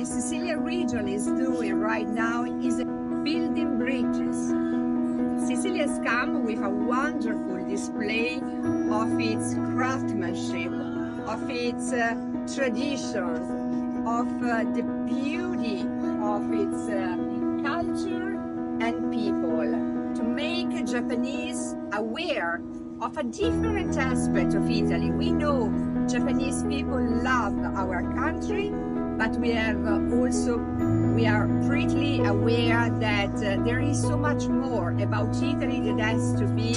the Sicilian region is doing right now is building bridges. Sicily has come with a wonderful display of its craftsmanship, of its traditions, of the beauty of its culture and people, to make Japanese aware of a different aspect of Italy. We know Japanese people love our country, but we are pretty aware that there is so much more about Italy that has to be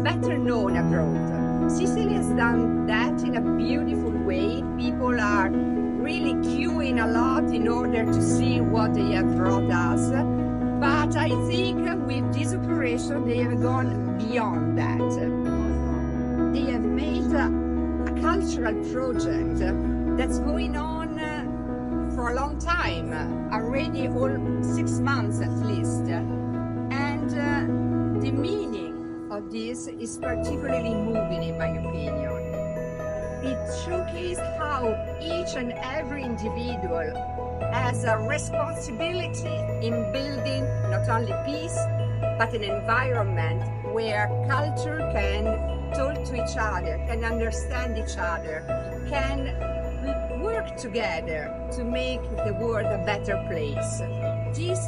better known abroad. Sicily has done that in a beautiful way. People are really queuing a lot in order to see what they have brought us. But I think with this operation they have gone beyond that. They have made a cultural project that's going on for a long time, already all 6 months at least. And the meaning of this is particularly moving in my opinion. It showcases how each and every individual has a responsibility in building not only peace, but an environment where culture can talk to each other, can understand each other, can work together to make the world a better place. This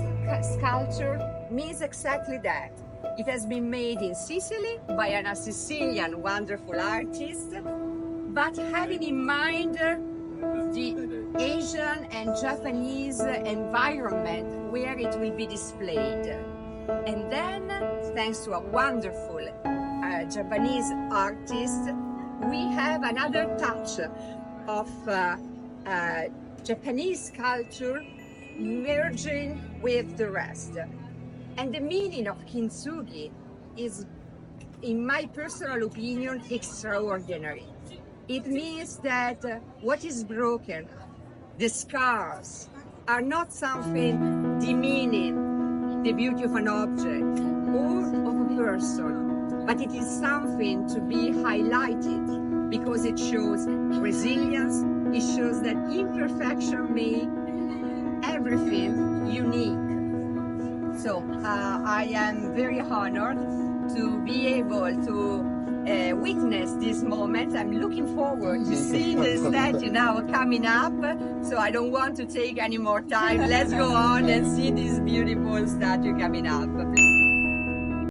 sculpture means exactly that. It has been made in Sicily by a Sicilian wonderful artist, but having in mind the Asian and Japanese environment where it will be displayed. And then, thanks to a wonderful Japanese artist, we have another touch of Japanese culture merging with the rest. And the meaning of kintsugi is, in my personal opinion, extraordinary. It means that what is broken, the scars, are not something demeaning the beauty of an object or of a person, but it is something to be highlighted because it shows resilience, it shows that imperfection makes everything unique. So I am very honored to be able to witness this moment. I'm looking forward to seeing the statue now coming up, so I don't want to take any more time. Let's go on and see this beautiful statue coming up.